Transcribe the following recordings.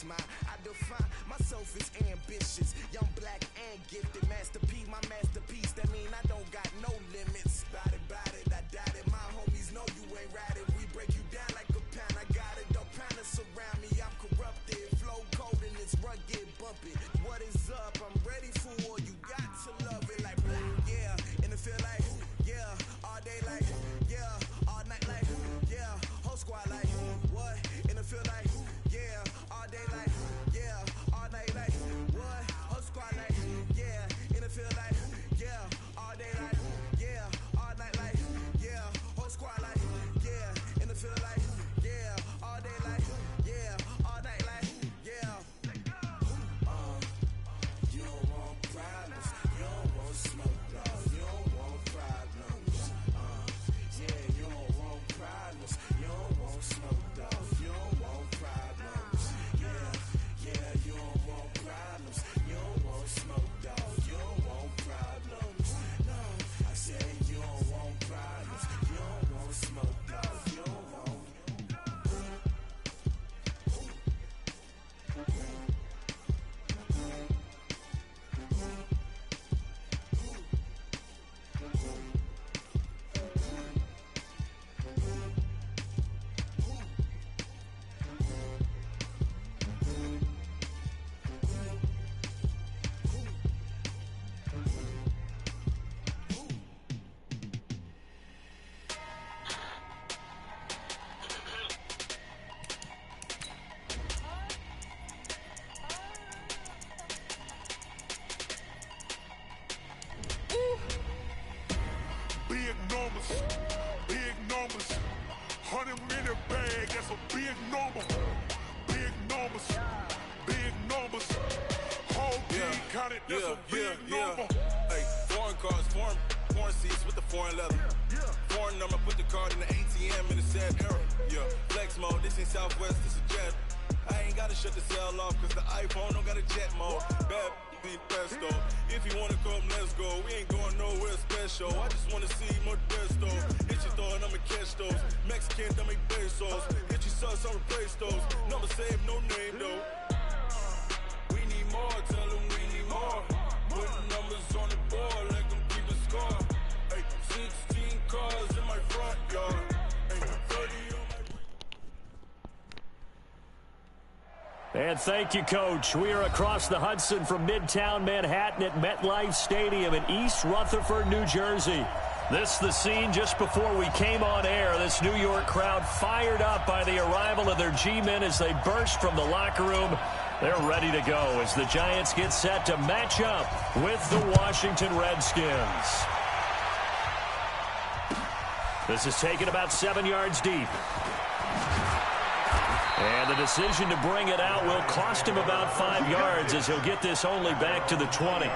smile. I define myself as ambitious, young, black, and gifted. Masterpiece, my masterpiece. That mean I don't got no limits. Bout it, I doubt it. My homies know you ain't right it. We break you down like a pound. I got it, don't panic surround me. I'm corrupted, flow cold and it's rugged, bumpy. What is up? I'm ready for war. You got to love it like yeah, and it feel like yeah, all day like yeah, all night like yeah, whole squad like what? And it feel like yeah, all day like yeah, all night like what? Whole squad like yeah, and it feel like yeah, all day like yeah, all night like yeah, whole squad like yeah, and it feel like yeah, all day like yeah, all night like yeah. You don't want problems, you don't want smoke, dog. You don't want problems. Yeah, you don't want problems, you don't want smoke, dog. You don't want problems. Yeah, you don't want problems, you don't want smoke, dog. You don't want problems. No, I said you don't want problems, you don't want smoke, dog. You don't want. Big numbers, 100-minute bag, that's a big number. Big numbers, whole team counted, that's a big number. Hey, foreign cars, foreign seats with the foreign leather. Foreign number, put the card in the ATM in the sad era. Yeah, flex mode, this ain't Southwest, this is jet. I ain't gotta shut the cell off, cause the iPhone don't got a jet mode. Bad be pesto. If you wanna come, let's go. We ain't going nowhere special. I just wanna see more desto. Hit your throw and I'ma catch those. Mexican, I make pesos. Hit your sauce, I'll replace those. Number save, no name though. We need more, tell them we need more. Putting numbers on the board, let them keep a score. Hey, 16 cars in my front yard. Hey, 30 on my... And thank you, Coach. We are across the Hudson from Midtown Manhattan at MetLife Stadium in East Rutherford, New Jersey. This the scene just before we came on air. This New York crowd fired up by the arrival of their G-men as they burst from the locker room. They're ready to go as the Giants get set to match up with the Washington Redskins. This is taken about 7 yards deep. And the decision to bring it out will cost him about 5 yards as he'll get this only back to the 20.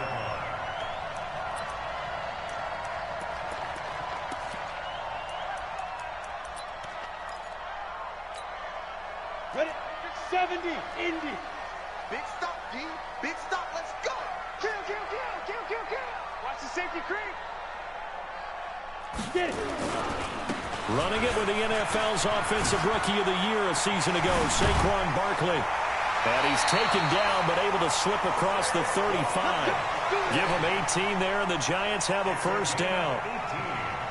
Ready? 70, Indy. Big stop, D. Big stop. Let's go. Kill. Watch the safety creep. Get it. Running it with the NFL's Offensive Rookie of the Year a season ago, Saquon Barkley. And he's taken down, but able to slip across the 35. Give him 18 there, and the Giants have a first down.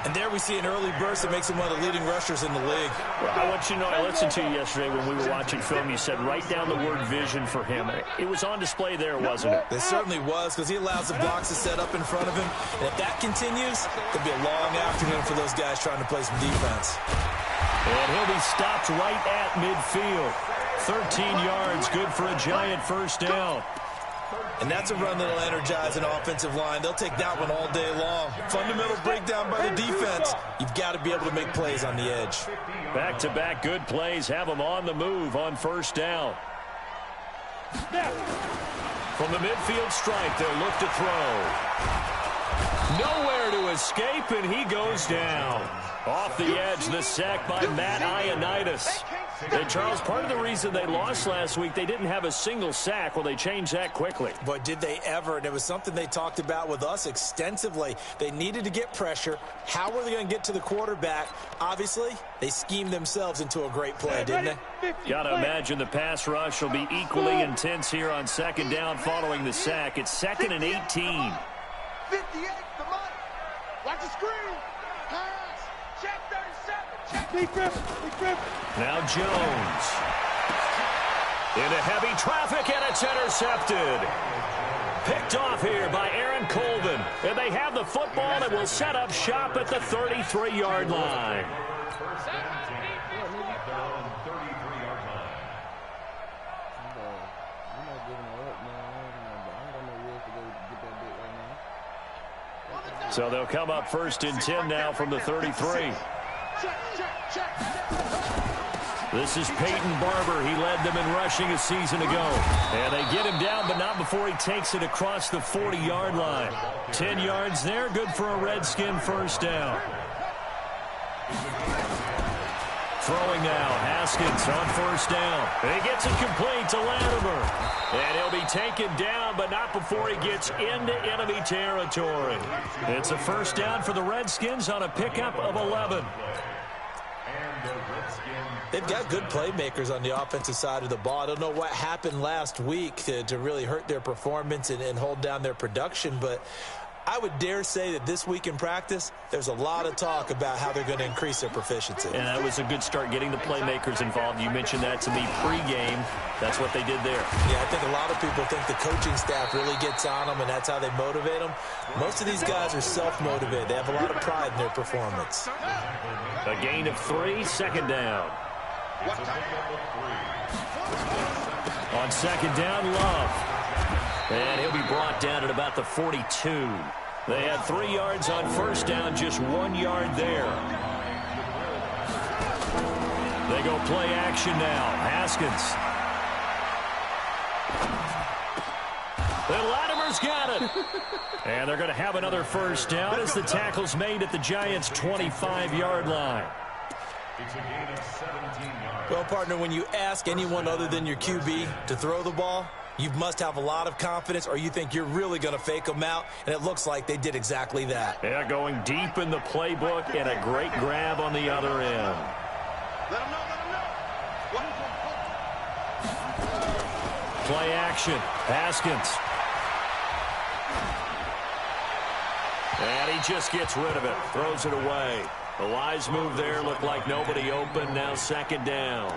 And there we see an early burst that makes him one of the leading rushers in the league. Well, I want you to know, I listened to you yesterday when we were watching film. You said write down the word vision for him. It was on display there, wasn't it? It certainly was, because he allows the blocks to set up in front of him. And if that continues, it'll be a long afternoon for those guys trying to play some defense. And he'll be stopped right at midfield. 13 yards, good for a Giant first down. And that's a run that'll energize an offensive line. They'll take that one all day long. Fundamental breakdown by the defense. You've got to be able to make plays on the edge. Back-to-back good plays have them on the move on first down. From the midfield stripe, they'll look to throw. Nowhere to escape, and he goes down. Off the edge, the sack by Matt Ioannidis. And Charles, part of the reason they lost last week, they didn't have a single sack. Well, they changed that quickly. But did they ever? And it was something they talked about with us extensively. They needed to get pressure. How were they going to get to the quarterback? Obviously, they schemed themselves into a great play, didn't they? Got to imagine the pass rush will be equally intense here on second down following the sack. It's 2nd and 18. 58, the money. Watch the screen. Pass. Check 37. Check. Big grip. Now Jones. Into heavy traffic, and it's intercepted. Picked off here by Aaron Colvin. And they have the football that will set up shop at the 33-yard line. So they'll come up 1st and 10 now from the 33. This is Peyton Barber. He led them in rushing a season ago. And they get him down, but not before he takes it across the 40-yard line. 10 yards there, good for a Redskin first down. Throwing now, Haskins on 1st down. And he gets it complete to Latimer. And he'll be taken down, but not before he gets into enemy territory. It's a first down for the Redskins on a pickup of 11. They've got good playmakers on the offensive side of the ball. I don't know what happened last week to really hurt their performance and hold down their production, but I would dare say that this week in practice, there's a lot of talk about how they're going to increase their proficiency. And that was a good start, getting the playmakers involved. You mentioned that to me pregame. That's what they did there. Yeah, I think a lot of people think the coaching staff really gets on them, and that's how they motivate them. Most of these guys are self-motivated. They have a lot of pride in their performance. A gain of 3, 2nd down. On 2nd down, Love. And he'll be brought down at about the 42. They had 3 yards on 1st down, just 1 yard there. They go play action now. Haskins. And Latimer's got it. And they're going to have another first down as the tackle's made at the Giants' 25-yard line. Well, partner, when you ask anyone other than your QB to throw the ball, you must have a lot of confidence, or you think you're really going to fake them out, and it looks like they did exactly that. Yeah, going deep in the playbook, and a great grab on the other end. Let him know. Play action. Haskins. And he just gets rid of it. Throws it away. The wise move there. Looked like nobody open. Now 2nd down.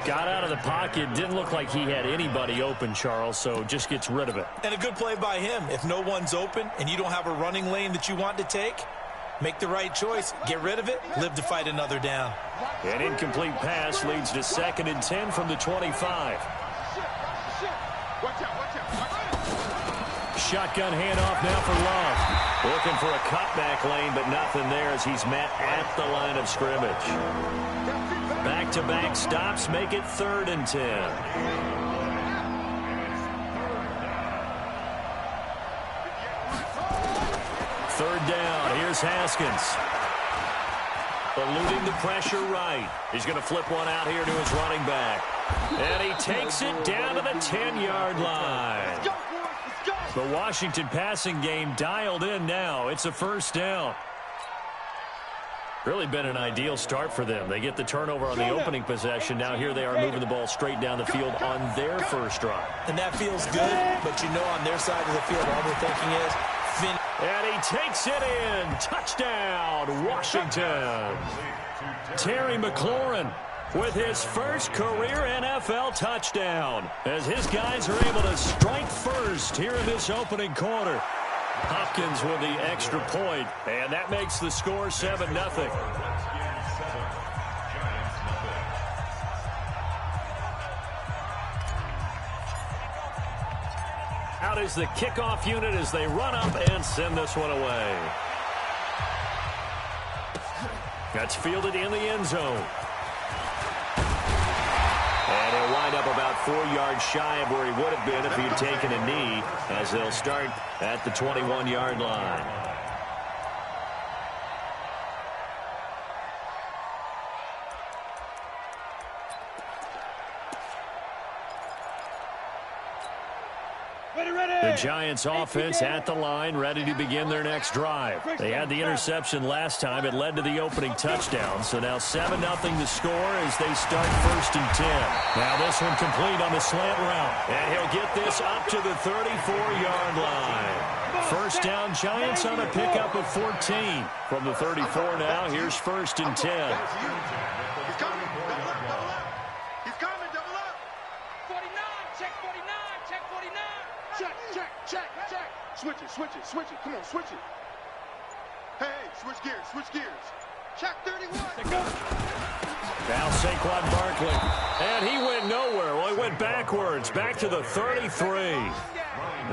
Got out of the pocket. Didn't look like he had anybody open, Charles, so just gets rid of it. And a good play by him. If no one's open and you don't have a running lane that you want to take, make the right choice. Get rid of it. Live to fight another down. An incomplete pass leads to 2nd and 10 from the 25. Shotgun handoff now for Love. Looking for a cutback lane, but nothing there as he's met at the line of scrimmage. Back-to-back stops make it 3rd and 10. 3rd down. Here's Haskins. Eluding the pressure right. He's going to flip one out here to his running back. And he takes it down to the 10-yard line. The Washington passing game dialed in now. It's a first down. Really been an ideal start for them. They get the turnover on the opening possession. Now here they are moving the ball straight down the field on their first drive. And that feels good, but you know on their side of the field all they're thinking is finish. And he takes it in. Touchdown, Washington. Terry McLaurin with his first career NFL touchdown as his guys are able to strike first here in this opening quarter. Hopkins with the extra point, and that makes the score 7-0. Out is the kickoff unit as they run up and send this one away. That's fielded in the end zone. And he'll wind up about 4 yards shy of where he would have been if he had taken a knee, as they'll start at the 21-yard line. The Giants offense at the line, ready to begin their next drive. They had the interception last time. It led to the opening touchdown. So now 7-0 to score as they start 1st and 10. Now this one complete on the slant route. And he'll get this up to the 34-yard line. First down, Giants on a pickup of 14. From the 34 now, here's 1st and 10. He's coming. Double up. He's coming. Double up. 49. Check 49. Check 49. Check. Switch it. Come on, switch it. Hey, switch gears. Check 31. Now Saquon Barkley. And he went nowhere. Well, he went backwards. Back to the 33.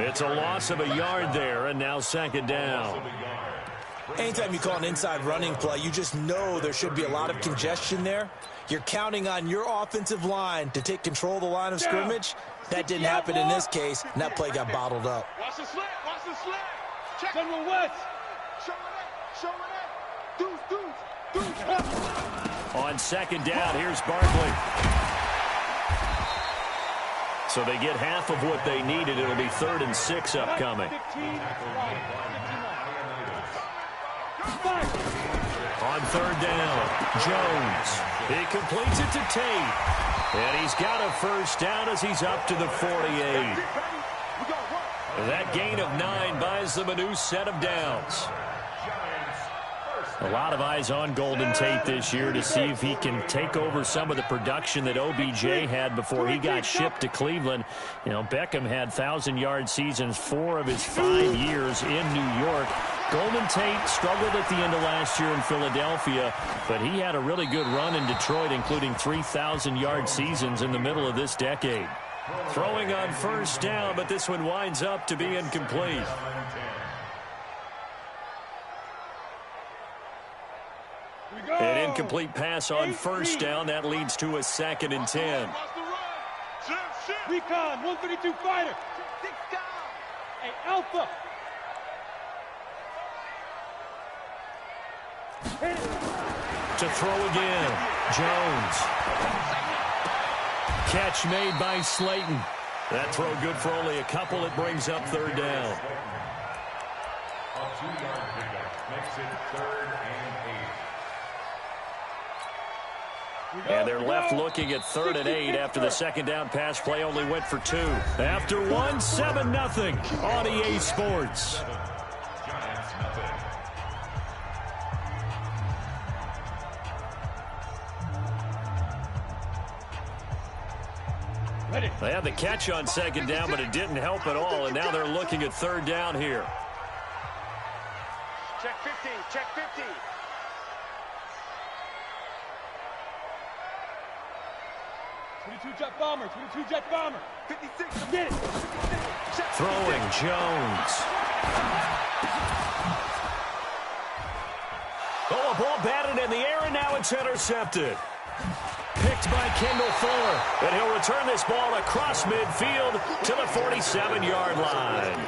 It's a loss of a yard there, and now 2nd down. Anytime you call an inside running play, you just know there should be a lot of congestion there. You're counting on your offensive line to take control of the line of scrimmage. That didn't happen in this case, and that play got bottled up. Watch the slant. Check. General West. Show it. Deuce. On 2nd down, here's Barkley. So they get half of what they needed. It'll be 3rd and 6 upcoming. 15. On 3rd down, Jones. He completes it to Tate. And he's got a 1st down as he's up to the 48. That gain of 9 buys them a new set of downs. A lot of eyes on Golden Tate this year to see if he can take over some of the production that OBJ had before he got shipped to Cleveland. You know, Beckham had 1,000-yard seasons 4 of his 5 years in New York. Golden Tate struggled at the end of last year in Philadelphia, but he had a really good run in Detroit, including 3,000-yard seasons in the middle of this decade. Throwing on 1st down, but this one winds up to be incomplete. An incomplete pass on 1st down. That leads to a 2nd and 10. Recon, 132 fighter. Hey, Alpha. To throw again. Jones. Catch made by Slayton. That throw good for only a couple. It brings up 3rd down. A 2-yard pickup makes it 3rd and 8. And they're left looking at 3rd and 8 after the 2nd down pass play only went for 2. After 1, 7-0 on EA Sports. They had the catch on 2nd down, but it didn't help at all, and now they're looking at 3rd down here. Check 15. 22 jet bomber. 56. Get it. Throwing Jones. Oh, a ball batted in the air, and now it's intercepted. Picked by Kendall Fuller, and he'll return this ball across midfield to the 47-yard line.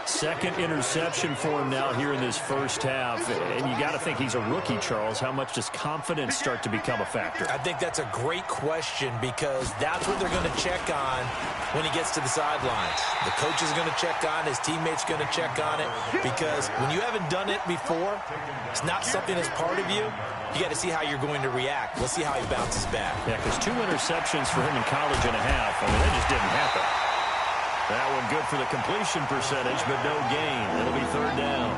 2nd interception for him now here in this 1st half. And you got to think he's a rookie, Charles. How much does confidence start to become a factor? I think that's a great question because that's what they're going to check on when he gets to the sidelines. The coach is going to check on, his teammates going to check on it, because when you haven't done it before, it's not something that's part of you. You got to see how you're going to react. We'll see how he bounces back. Yeah, because 2 interceptions for him in college and a half. I mean, that just didn't happen. That one good for the completion percentage, but no gain. It'll be 3rd down.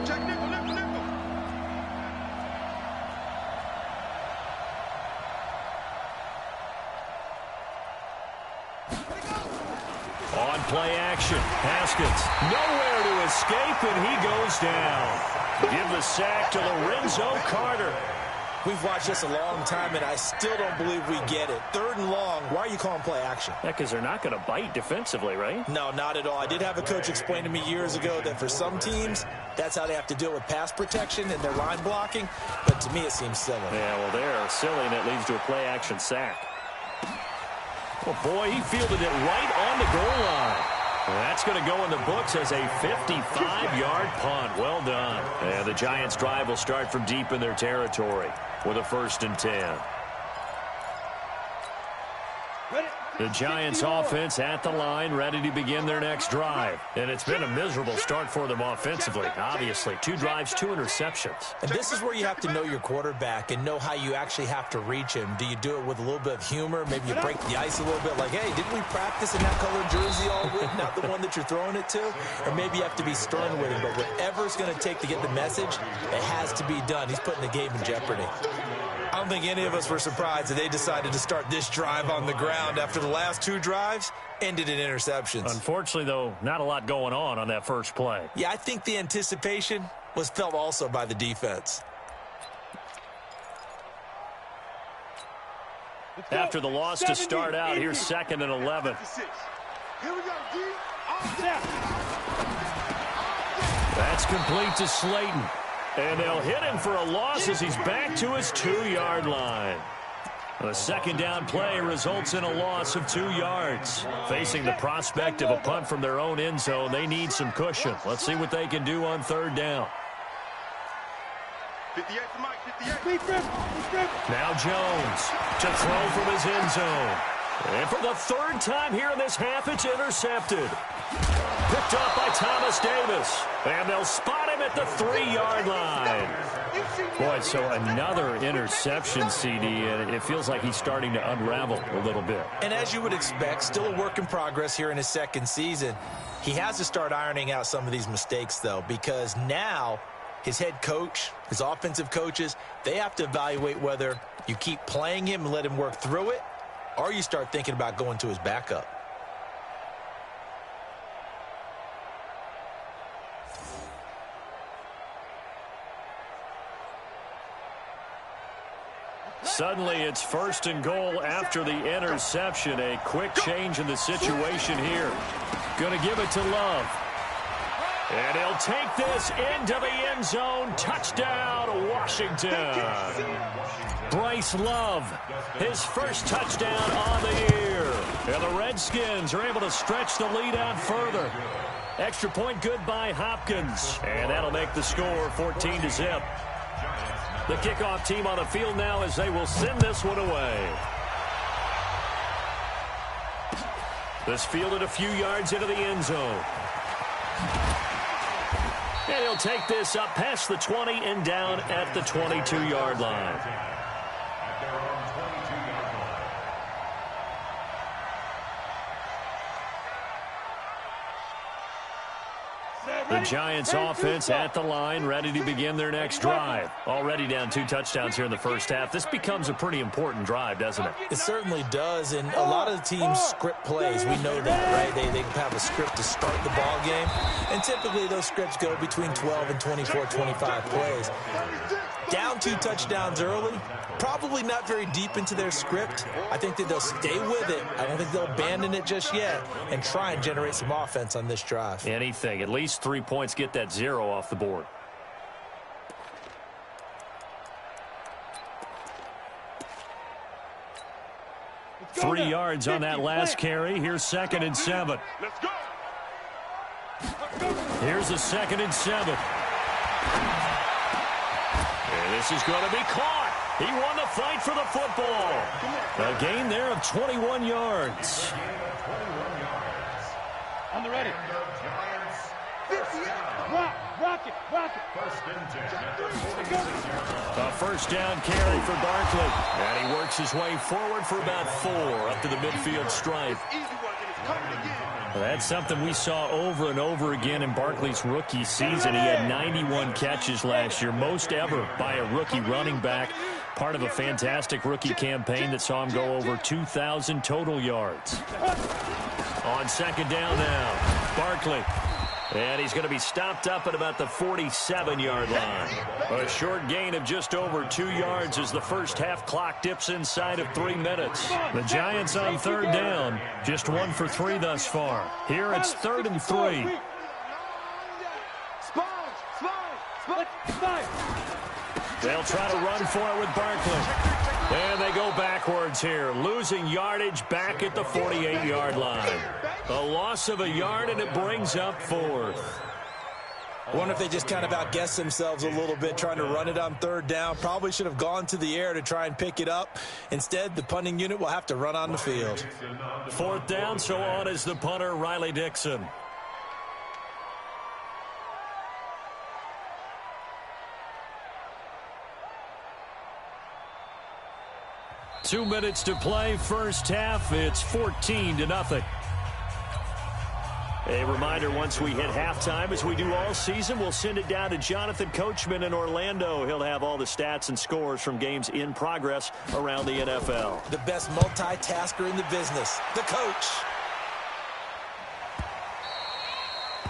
Check nickel. On play action, Haskins nowhere to escape, and he goes down. Give the sack to Lorenzo Carter. We've watched this a long time, and I still don't believe we get it. 3rd and long. Why are you calling play action? Yeah, because they're not going to bite defensively, right? No, not at all. I did have a coach explain to me years ago that for some teams, that's how they have to deal with pass protection and their line blocking. But to me, it seems silly. Yeah, well, they're silly, and it leads to a play action sack. Oh, boy, he fielded it right on the goal line. That's going to go in the books as a 55-yard punt. Well done. And the Giants' drive will start from deep in their territory with a 1st and 10. The Giants offense at the line, ready to begin their next drive. And it's been a miserable start for them offensively, obviously. 2 drives, 2 interceptions. And this is where you have to know your quarterback and know how you actually have to reach him. Do you do it with a little bit of humor? Maybe you break the ice a little bit, like, hey, didn't we practice in that colored jersey all week, not the one that you're throwing it to? Or maybe you have to be stern with him. But whatever it's going to take to get the message, it has to be done. He's putting the game in jeopardy. I don't think any of us were surprised that they decided to start this drive on the ground after the last 2 drives ended in interceptions. Unfortunately, though, not a lot going on that first play. Yeah, I think the anticipation was felt also by the defense. After the loss to start out, here's 2nd and 11. That's complete to Slayton. And they'll hit him for a loss as he's back to his 2-yard line. A 2nd down play results in a loss of 2 yards. Facing the prospect of a punt from their own end zone, they need some cushion. Let's see what they can do on 3rd down. 58 to Mike, 58. Now Jones to throw from his end zone. And for the 3rd time here in this half, it's intercepted. Picked up by Thomas Davis. And they'll spot him at the 3-yard line. Boy, so another interception, CD, and it feels like he's starting to unravel a little bit. And as you would expect, still a work in progress here in his 2nd season. He has to start ironing out some of these mistakes, though, because now his head coach, his offensive coaches, they have to evaluate whether you keep playing him and let him work through it, or you start thinking about going to his backup. Suddenly, it's 1st and goal after the interception. A quick change in the situation here. Going to give it to Love. And he'll take this into the end zone. Touchdown, Washington. Bryce Love, his first touchdown on the year. And the Redskins are able to stretch the lead out further. Extra point good by Hopkins. And that'll make the score 14-0. The kickoff team on the field now as they will send this one away. This fielded a few yards into the end zone. And he'll take this up past the 20 and down at the 22-yard line. The Giants offense at the line, ready to begin their next drive. Already down 2 touchdowns here in the first half. This becomes a pretty important drive, doesn't it? It certainly does, and a lot of the teams script plays. We know that, right? They have a script to start the ball game, and typically those scripts go between 12 and 24, 25 plays. Down 2 touchdowns early, probably not very deep into their script. I think that they'll stay with it. I don't think they'll abandon it just yet and try and generate some offense on this drive. Anything. At least 3 points, get that 0 off the board. Three yards on that last carry. Here's 2nd and 7. Let's go. Here's a 2nd and 7. And this is going to be caught. He won the fight for the football. A gain there of 21 yards. On the ready. Rock it. A 1st down carry for Barkley. And he works his way forward for about 4 up to the midfield stripe. That's something we saw over and over again in Barkley's rookie season. He had 91 catches last year, most ever by a rookie running back. Part of a fantastic rookie campaign that saw him go over 2,000 total yards. On 2nd down now, Barkley. And he's going to be stopped up at about the 47-yard line. A short gain of just over 2 yards as the first half clock dips inside of 3 minutes. The Giants on 3rd down, just 1 for 3 thus far. Here it's 3rd and 3. They'll try to run for it with Barkley. And they go backwards here, losing yardage back at the 48-yard line. A loss of a yard, and it brings up 4th. I wonder if they just kind of outguessed themselves a little bit trying to run it on 3rd down. Probably should have gone to the air to try and pick it up. Instead, the punting unit will have to run on the field. 4th down, so on is the punter, Riley Dixon. Two minutes to play, first half. It's 14-0. A reminder, once we hit halftime, as we do all season, we'll send it down to Jonathan Coachman in Orlando. He'll have all the stats and scores from games in progress around the NFL. The best multitasker in the business, the coach.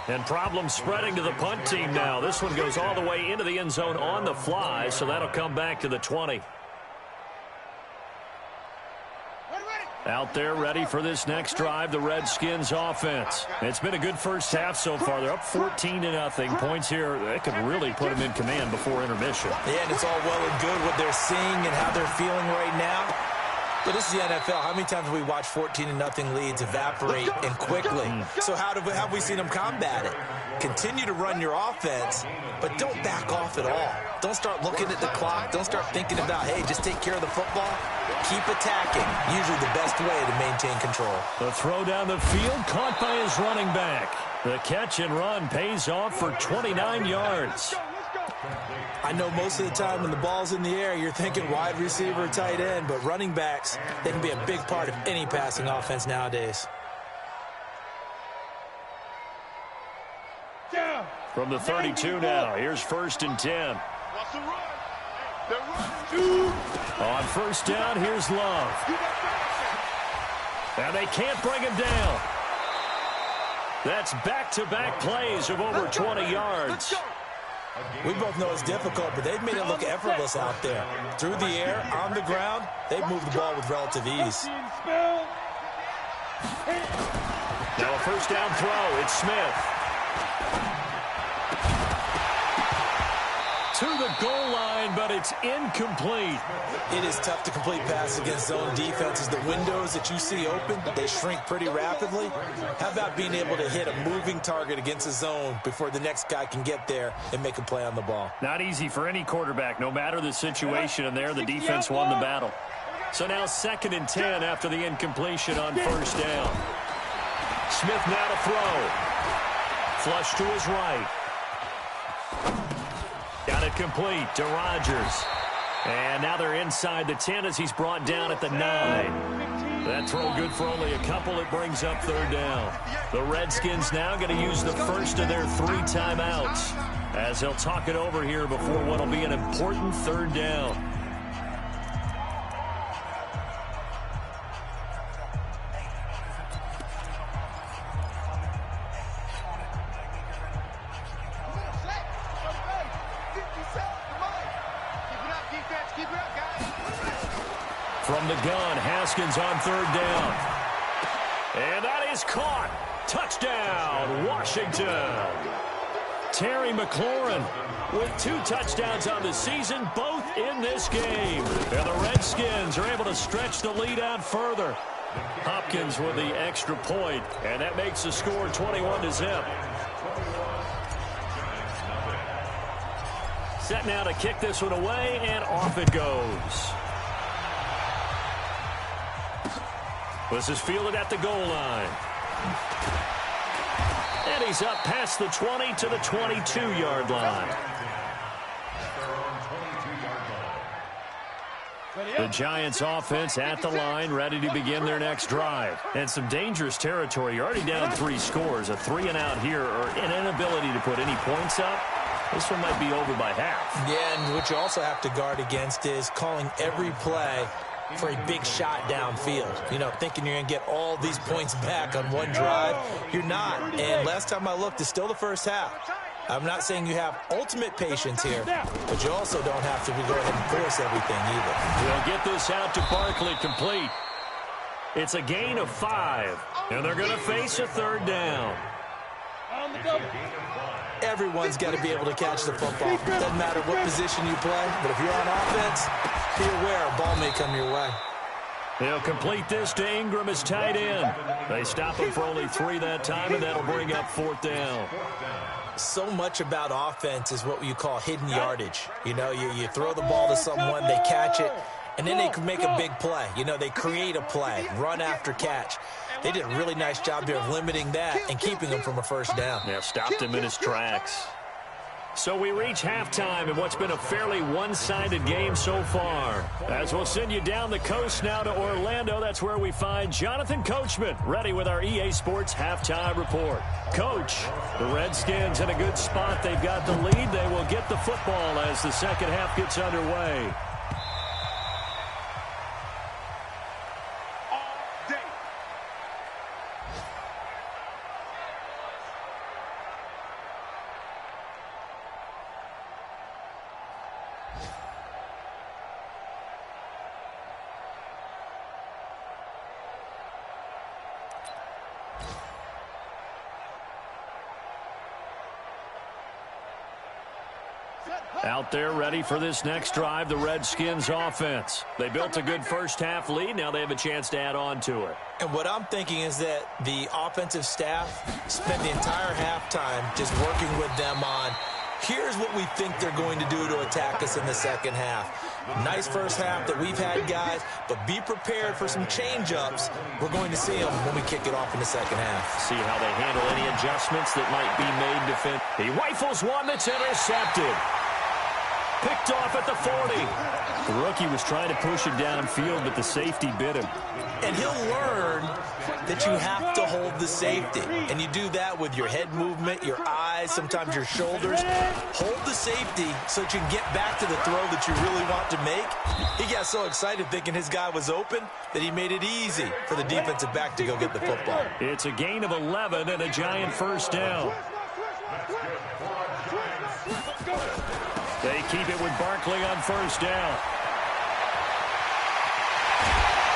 And problems spreading to the punt team now. This one goes all the way into the end zone on the fly, so that'll come back to the 20. Out there ready for this next drive, the Redskins offense. It's been a good first half so far. They're up 14-0. Points here, they could really put them in command before intermission. Yeah, and it's all well and good what they're seeing and how they're feeling right now. But this is the NFL. How many times have we watched 14-0 leads evaporate and quickly? So how have we seen them combat it? Continue to run your offense, but don't back off at all. Don't start looking at the clock. Don't start thinking about, hey, just take care of the football. Keep attacking. Usually the best way to maintain control. The throw down the field, caught by his running back. The catch and run pays off for 29 yards. I know most of the time when the ball's in the air, you're thinking wide receiver, tight end, but running backs, they can be a big part of any passing offense nowadays. From the 32 now, here's 1st and 10. On 1st down, here's Love. And they can't bring him down. That's back-to-back plays of over 20 yards. We both know it's difficult, but they've made it look effortless out there. Through the air, on the ground, they've moved the ball with relative ease. Now a 1st down throw. It's Smith. To the goal line, but it's incomplete. It is tough to complete passes against zone defenses. The windows that you see open, they shrink pretty rapidly. How about being able to hit a moving target against a zone before the next guy can get there and make a play on the ball? Not easy for any quarterback, no matter the situation, and there the defense won the battle. So now 2nd and 10 after the incompletion on 1st down. Smith now to throw. Flush to his right. Got it complete to Rodgers. And now they're inside the 10 as he's brought down at the 9. That throw good for only a couple. It brings up 3rd down. The Redskins now going to use the first of their 3 timeouts as they'll talk it over here before what will be an important 3rd down. From the gun, Haskins on 3rd down. And that is caught. Touchdown, Washington. Terry McLaurin with 2 touchdowns on the season, both in this game. And the Redskins are able to stretch the lead out further. Hopkins with the extra point, and that makes the score 21-0. Set now to kick this one away, and off it goes. This is fielded at the goal line. And he's up past the 20 to the 22-yard line. The Giants offense at the line, ready to begin their next drive. And some dangerous territory. You're already down 3 scores. A 3-and-out here, or an inability to put any points up. This one might be over by half. Yeah, and what you also have to guard against is calling every play for a big shot downfield. You know, thinking you're going to get all these points back on one drive. You're not. And last time I looked, it's still the first half. I'm not saying you have ultimate patience here, but you also don't have to go ahead and force everything either. They'll get this out to Barkley complete. It's a gain of 5, and they're going to face a 3rd down. Everyone's got to be able to catch the football. Doesn't matter what position you play, but if you're on offense, Be aware, a ball may come your way. They'll complete this to Ingram as tight end. They stop him for only 3 that time, and that'll bring up 4th down. So much about offense is what you call hidden yardage. You know, you throw the ball to someone, they catch it, and then they can make a big play. You know, they create a play, run after catch. They did a really nice job there of limiting that and keeping him from a first down. Yeah, stopped him in his tracks. So we reach halftime in what's been a fairly one-sided game so far. As we'll send you down the coast now to Orlando, that's where we find Jonathan Coachman, ready with our EA Sports Halftime Report. Coach, the Redskins in a good spot. They've got the lead. They will get the football as the second half gets underway. Out there ready for this next drive, the Redskins offense. They built a good first half lead. Now they have a chance to add on to it. And what I'm thinking is that the offensive staff spent the entire halftime just working with them on, here's what we think they're going to do to attack us in the second half. Nice first half that we've had, guys, but be prepared for some change-ups. We're going to see them when we kick it off in the second half. See how they handle any adjustments that might be made defense. He rifles one that's intercepted. Picked off at the 40. The rookie was trying to push it downfield, but the safety bit him. And he'll learn that you have to hold the safety. And you do that with your head movement, your eyes, sometimes your shoulders. Hold the safety so that you can get back to the throw that you really want to make. He got so excited thinking his guy was open that he made it easy for the defensive back to go get the football. It's a gain of 11 and a giant first down. They keep it with Barkley on first down.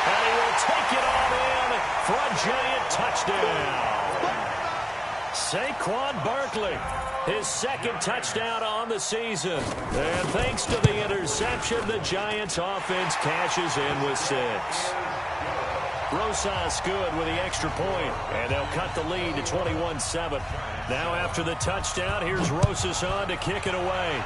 And he will take it on in for a giant touchdown. Saquon Barkley, his second touchdown on the season. And thanks to the interception, the Giants offense cashes in with 6. Rosas good with the extra point, and they'll cut the lead to 21-7. Now after the touchdown, here's Rosas on to kick it away.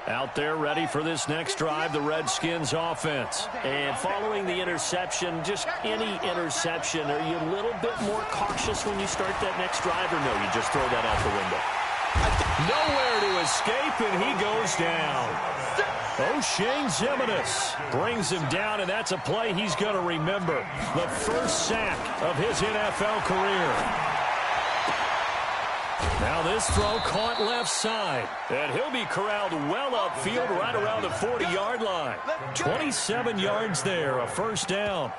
Out there ready for this next drive, the Redskins offense. And following the interception, just any interception, are you a little bit more cautious when you start that next drive, or no, you just throw that out the window? Nowhere to escape, and he goes down. O'Shane Ximines brings him down, and that's a play he's going to remember. The first sack of his NFL career. Now this throw caught left side, and he'll be corralled well upfield right around the 40-yard line. 27 yards there, a first down.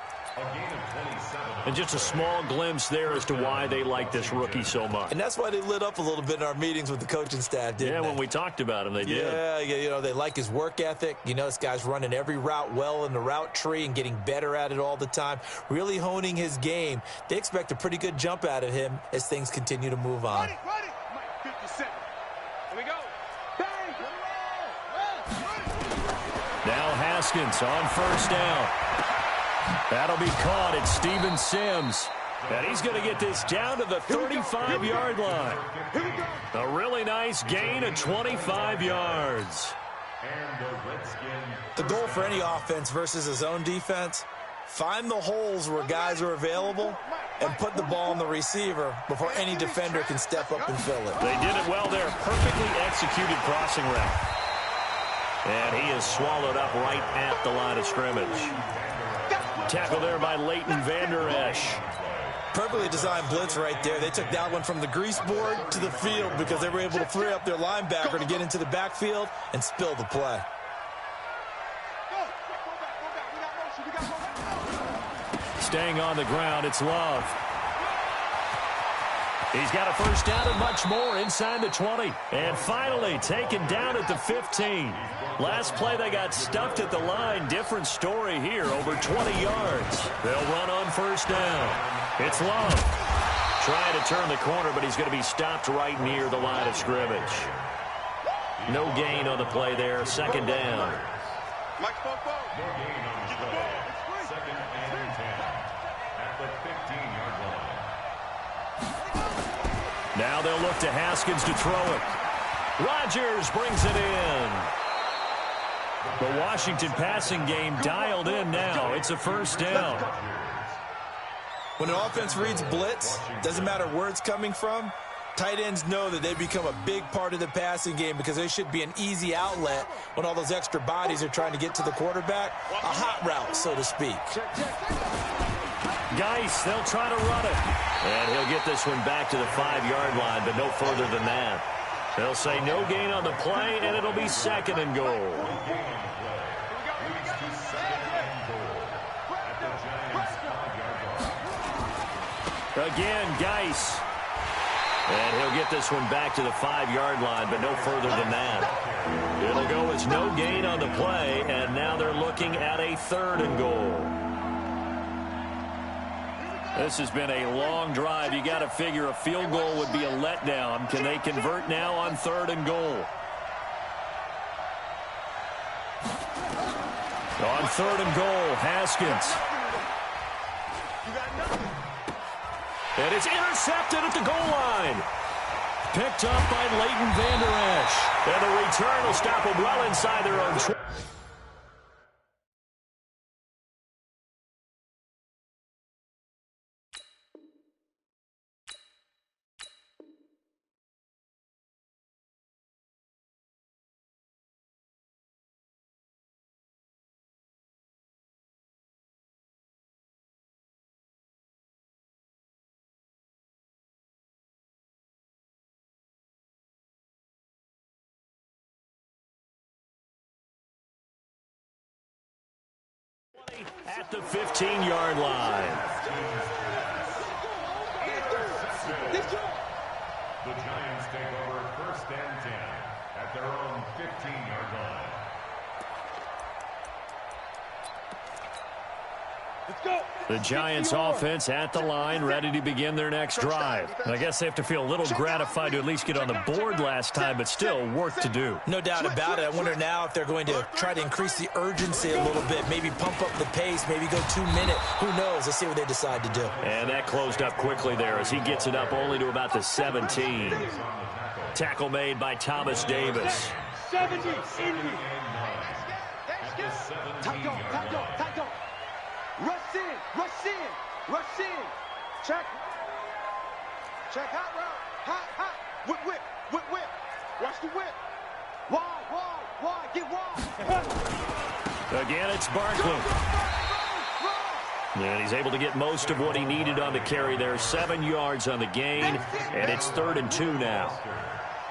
And just a small glimpse there as to why they like this rookie so much. And that's why they lit up a little bit in our meetings with the coaching staff, didn't they? When we talked about him, they did. Yeah, you know, they like his work ethic. You know, this guy's running every route well in the route tree and getting better at it all the time, really honing his game. They expect a pretty good jump out of him as things continue to move on. Here we go. Now Haskins on first down. That'll be caught at Steven Sims. And he's going to get this down to the 35-yard line. A really nice gain of 25 yards. The goal for any offense versus a zone defense, find the holes where guys are available and put the ball on the receiver before any defender can step up and fill it. They did it well there. Perfectly executed crossing route. And he is swallowed up right at the line of scrimmage. Tackle there by Leighton Vander Esch. Perfectly designed blitz right there. They took that one from the grease board to the field because they were able to free up their linebacker to get into the backfield and spill the play. Staying on the ground, it's Love. He's got a first down and much more inside the 20. And finally taken down at the 15. Last play they got stuffed at the line. Different story here, over 20 yards. They'll run on first down. It's Love. Trying to turn the corner, but he's going to be stopped right near the line of scrimmage. No gain on the play there. Second down. No gain on the play. Second and 10 at the 15-yard line. Now they'll look to Haskins to throw it. Rodgers brings it in. The Washington passing game dialed in now. It's a first down. When an offense reads blitz, doesn't matter where it's coming from, tight ends know that they become a big part of the passing game because they should be an easy outlet when all those extra bodies are trying to get to the quarterback. A hot route, so to speak. Geis, they'll try to run it. And he'll get this one back to the 5-yard line, but no further than that. They'll say no gain on the play, and it'll be second and goal. Again, Geis. And he'll get this one back to the 5-yard line, but no further than that. It'll go as no gain on the play, and now they're looking at a third and goal. This has been a long drive. You got to figure a field goal would be a letdown. Can they convert now on third and goal? On third and goal, Haskins. And it's intercepted at the goal line. Picked up by Leighton Vander Esch. And the return will stop them well inside their own 20. At the 15-yard line. The Giants take over first and 10 at their own 15-yard line. Let's go. The Giants offense at the line, ready to begin their next drive. And I guess they have to feel a little gratified to at least get on the board last time, but still work to do. No doubt about it. I wonder now if they're going to try to increase the urgency a little bit, maybe pump up the pace, maybe go 2 minute. Who knows? Let's see what they decide to do. And that closed up quickly there as he gets it up only to about the 17. Tackle made by Thomas Davis. 70. Rush in, rush in, rush in. Check. Check hot route. Hot. Whip, whip, whip, whip. Watch the whip. Wide, get wide. Again, it's Barkley. And he's able to get most of what he needed on the carry there. 7 yards on the gain, and it's 3rd and 2 now.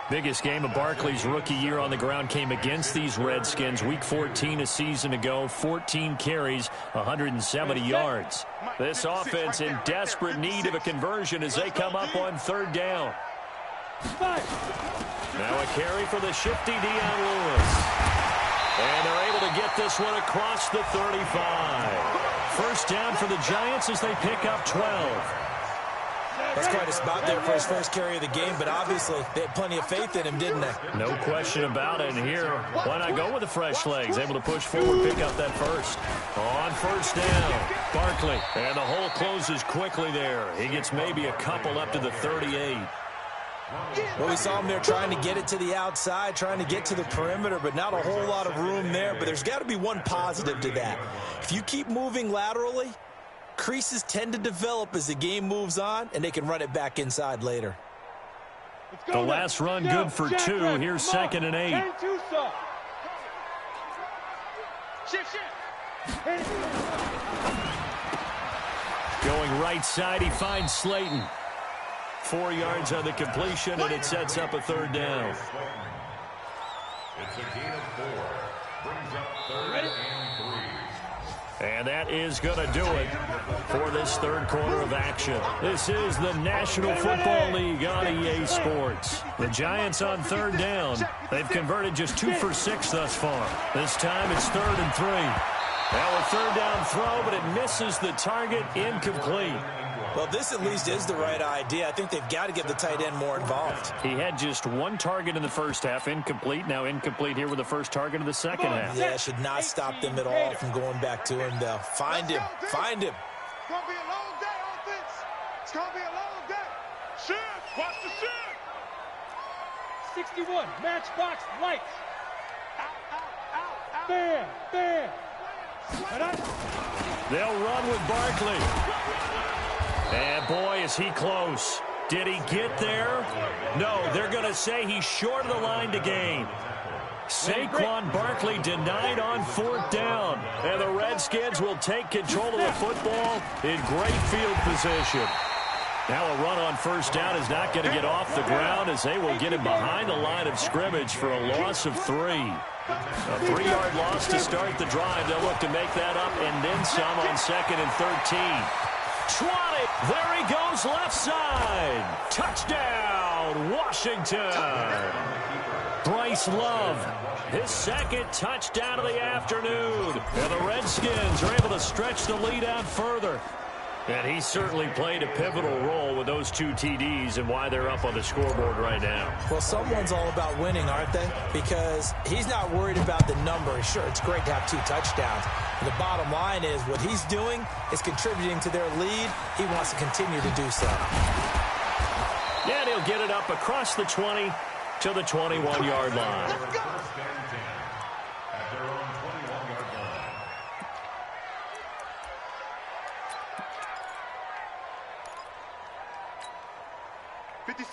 Biggest game of Barkley's rookie year on the ground came against these Redskins. Week 14 a season ago, 14 carries, 170 yards. This offense in desperate need of a conversion as they come up on 3rd down. Now a carry for the shifty Deion Lewis. And they're able to get this one across the 35. First down for the Giants as they pick up 12. That's quite a spot there for his first carry of the game, but obviously they had plenty of faith in him, didn't they? No question about it. And here, why not go with the fresh legs? Able to push forward, pick up that first. On first down, Barkley. And the hole closes quickly there. He gets maybe a couple up to the 38. Well, we saw him there trying to get it to the outside, trying to get to the perimeter, but not a whole lot of room there. But there's got to be one positive to that. If you keep moving laterally, creases tend to develop as the game moves on, and they can run it back inside later. The last run good for 2. Here's 2nd and 8. Going right side, he finds Slayton. 4 yards on the completion, and it sets up a 3rd down. It's a gain of 4. Brings up 3rd and 3. And that is going to do it for this third quarter of action. This is the National Football League on EA Sports. The Giants on third down. They've converted just 2 for 6 thus far. This time it's 3rd and 3. Now a third down throw, but it misses the target, incomplete. Well, this at least is the right idea. I think they've got to get the tight end more involved. He had just 1 target in the first half, incomplete. Now incomplete here with the first target of the second half. Yeah, it should not stop them at all from going back to him, though. Find him. Find him. It's going to be a long day, offense. It's going to be a long day. Shift. Watch the shift. 61, matchbox lights. Out. Bam, bam. They'll run with Barkley. And boy, is he close. Did he get there? No, they're going to say he's short of the line to gain. Saquon Barkley denied on 4th down. And the Redskins will take control of the football in great field position. Now a run on 1st down is not going to get off the ground as they will get him behind the line of scrimmage for a loss of 3. A 3-yard loss to start the drive. They'll look to make that up and then some on 2nd and 13. 20. There he goes left side. Touchdown, Washington. Bryce Love, his 2nd touchdown of the afternoon. And the Redskins are able to stretch the lead out further. And he certainly played a pivotal role with those 2 TDs and why they're up on the scoreboard right now. Well, someone's all about winning, aren't they? Because he's not worried about the number. Sure, it's great to have 2 touchdowns. But the bottom line is what he's doing is contributing to their lead. He wants to continue to do so. And he'll get it up across the 20 to the 21-yard line.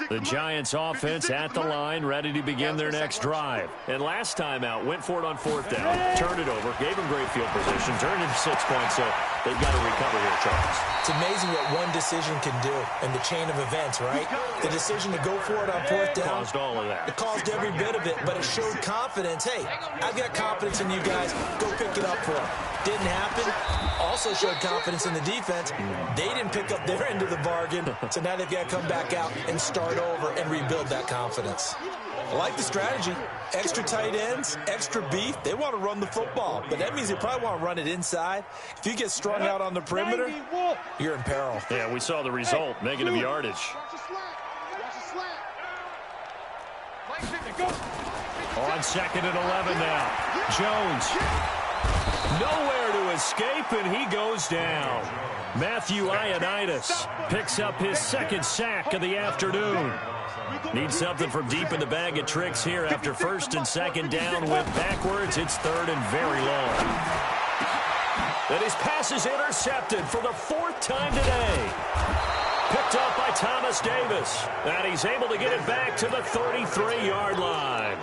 The Giants offense at the line, ready to begin their next drive. And last time out, went for it on 4th down, turned it over, gave them great field position, turned it to 6 points, so they've got to recover here, Charles. It's amazing what one decision can do in the chain of events, right? The decision to go for it on 4th down. Caused all of that. It caused every bit of it, but it showed confidence. Hey, I've got confidence in you guys. Go pick it up for them. Didn't happen. Also showed confidence in the defense. They didn't pick up their end of the bargain, so now they've got to come back out and start over and rebuild that confidence. I like the strategy. Extra tight ends, extra beef. They want to run the football, but that means they probably want to run it inside. If you get strung out on the perimeter, you're in peril. Yeah, we saw the result, negative yardage. On 2nd and 11 now. Jones. Nowhere to escape, and he goes down. Matthew Ioannidis picks up his 2nd sack of the afternoon. Needs something from deep in the bag of tricks here after 1st and 2nd down. Went backwards. It's 3rd and very long. And his pass is intercepted for the 4th time today. Picked up by Thomas Davis. And he's able to get it back to the 33-yard line.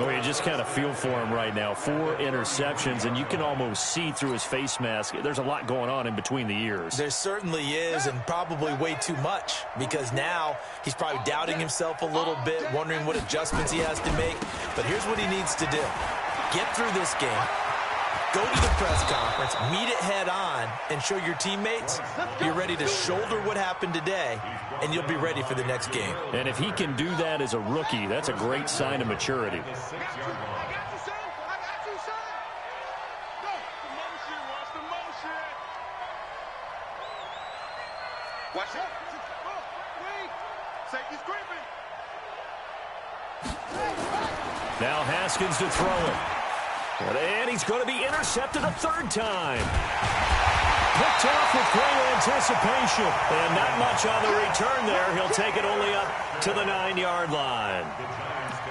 Oh, you just kind of feel for him right now. 4 interceptions, and you can almost see through his face mask. There's a lot going on in between the ears. There certainly is, and probably way too much, because now he's probably doubting himself a little bit, wondering what adjustments he has to make. But here's what he needs to do. Get through this game. Go to the press conference, meet it head on, and show your teammates you're ready to shoulder what happened today, and you'll be ready for the next game. And if he can do that as a rookie, that's a great sign of maturity. Watch it. Safety's creeping. Now Haskins to throw it. And he's going to be intercepted a 3rd time. Picked off with great anticipation. And not much on the return there. He'll take it only up to the 9-yard line.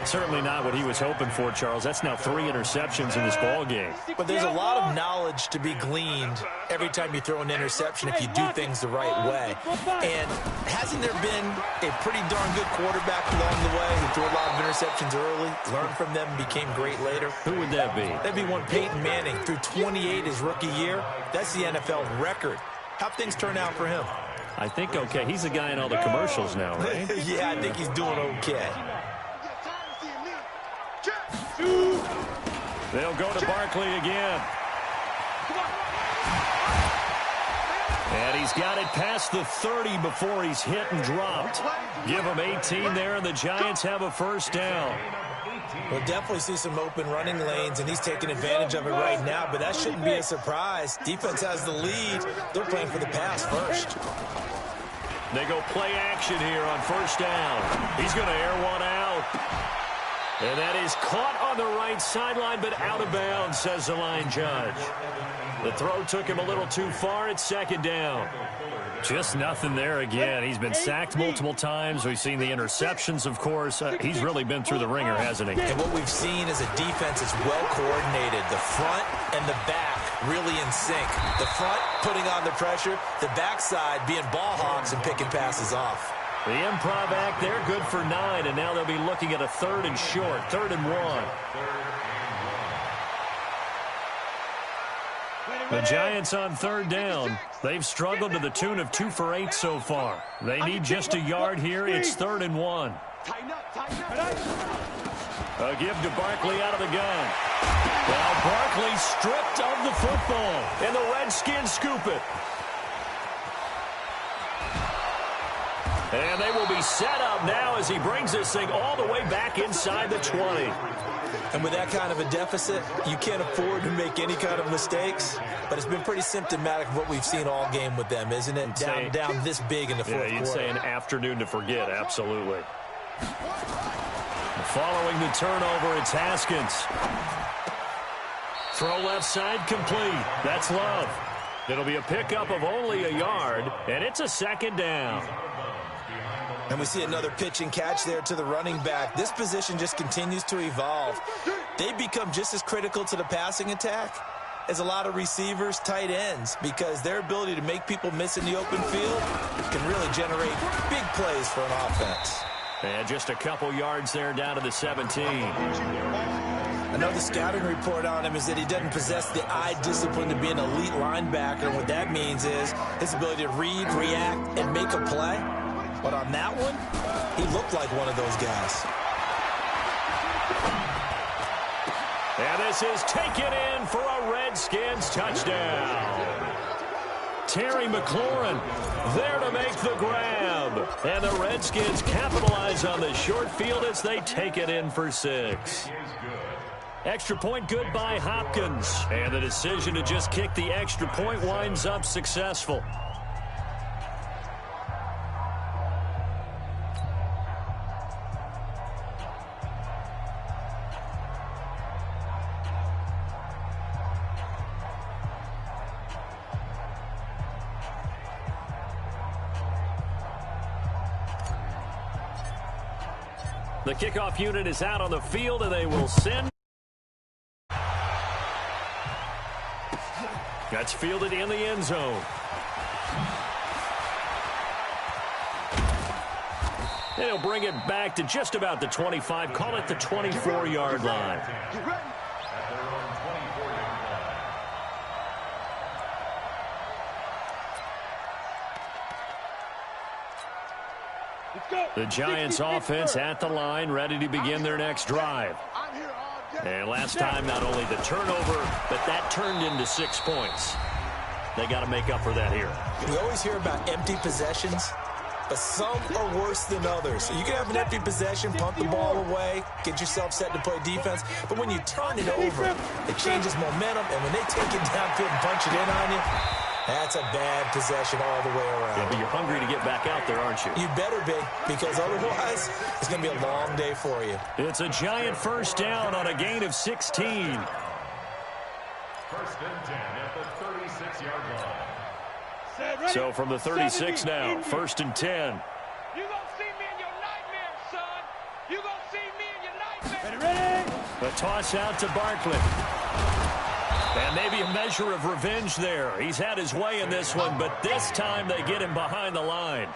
Certainly not what he was hoping for, Charles. That's now 3 interceptions in this ball game. But there's a lot of knowledge to be gleaned every time you throw an interception if you do things the right way. And hasn't there been a pretty darn good quarterback along the way who threw a lot of interceptions early, learned from them, and became great later? Who would that be? That'd be one Peyton Manning. Threw 28 his rookie year. That's the NFL record. How'd things turn out for him? I think okay. He's the guy in all the commercials now, right? Yeah, I think he's doing okay. They'll go to Barkley again. And he's got it past the 30 before he's hit and dropped. Give him 18 there, and the Giants have a first down. We'll definitely see some open running lanes, and he's taking advantage of it right now, but that shouldn't be a surprise. Defense has the lead. They're playing for the pass first. They go play action here on first down. He's going to air one out. And that is caught on the right sideline, but out of bounds, says the line judge. The throw took him a little too far. It's second down. Just nothing there again. He's been sacked multiple times. We've seen the interceptions, of course. He's really been through the ringer, hasn't he? And what we've seen is a defense that's well coordinated. The front and the back really in sync. The front putting on the pressure. The backside being ball hawks and picking passes off. The improv act there, good for 9, and now they'll be looking at a 3rd and short, 3rd and 1. The Giants on 3rd down. They've struggled to the tune of 2 for 8 so far. They need just a yard here. It's 3rd and 1. A give to Barkley out of the gun. Now Barkley stripped of the football, and the Redskins scoop it. And they will be set up now as he brings this thing all the way back inside the 20. And with that kind of a deficit, you can't afford to make any kind of mistakes. But it's been pretty symptomatic of what we've seen all game with them, isn't it? Down this big in the fourth quarter. You'd say an afternoon to forget, absolutely. Following the turnover, it's Haskins. Throw left side complete. That's Love. It'll be a pickup of only a yard, and it's a second down. And we see another pitch and catch there to the running back. This position just continues to evolve. They become just as critical to the passing attack as a lot of receivers, tight ends, because their ability to make people miss in the open field can really generate big plays for an offense. And just a couple yards there down to the 17. Another scouting report on him is that he doesn't possess the eye discipline to be an elite linebacker. And what that means is his ability to read, react, and make a play. But on that one, he looked like one of those guys. And this is taken in for a Redskins touchdown. Terry McLaurin there to make the grab. And the Redskins capitalize on the short field as they take it in for 6. Extra point good by Hopkins. And the decision to just kick the extra point winds up successful. The kickoff unit is out on the field, and they will send. That's fielded in the end zone. And he'll bring it back to just about the 25. Call it the 24-yard line. The Giants offense at the line, ready to begin their next drive. And last time, not only the turnover, but that turned into 6 points. They got to make up for that here. We always hear about empty possessions, but some are worse than others. So you can have an empty possession, punt the ball away, get yourself set to play defense. But when you turn it over, it changes momentum. And when they take it downfield and punch it in on you, that's a bad possession all the way around. Yeah, but you're hungry to get back out there, aren't you? You better be, because otherwise it's going to be a long day for you. It's a Giant first down on a gain of 16. 1st and 10 at the 36-yard line. So from the 36 now, 1st and 10. You gonna see me in your nightmares, son. You gonna see me in your nightmares. Ready? The toss out to Barkley. And maybe a measure of revenge there. He's had his way in this one, but this time they get him behind the line.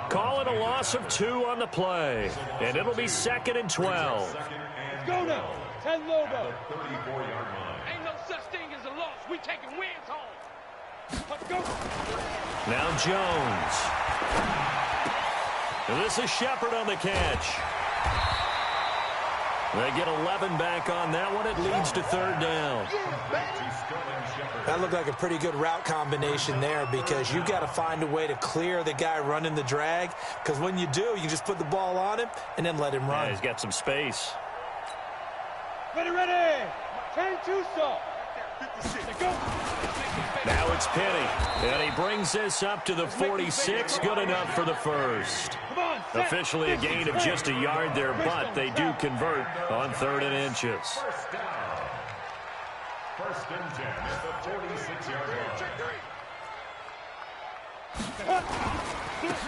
Call it a loss of 2 on the play. And it'll be 2nd and 12. Let's go now. 10 Lobo. 34-yard line. Ain't no such thing as a loss. We taking wins home. Let's go. Now Jones. And this is Shepard on the catch. They get 11 back on that one. It leads to third down. That looked like a pretty good route combination there because you've got to find a way to clear the guy running the drag, because when you do, you just put the ball on him and then let him run. Yeah, he's got some space. Ready, ready. 10-2, so. Go. Now it's Penny, and he brings this up to the 46. Good enough for the first. Officially a gain of just a yard there, but they do convert on 3rd and inches. First down. 1st and 10 at the 46-yard line.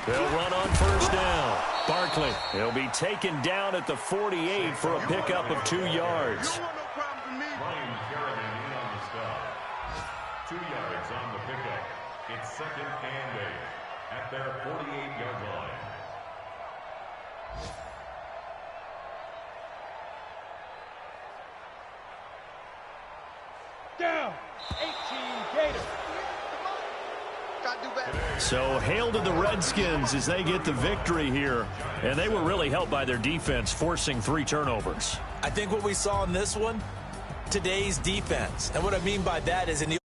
They'll run on 1st down. Barkley, he'll be taken down at the 48 for a pickup of 2 yards. Ryan Kerrigan in on the stop. 2 yards on the pickup. It's 2nd and 8 at their 48-yard line. Down. 18 Gators. So hail to the Redskins as they get the victory here. And they were really helped by their defense, forcing 3 turnovers. I think what we saw in this one, today's defense. And what I mean by that is in the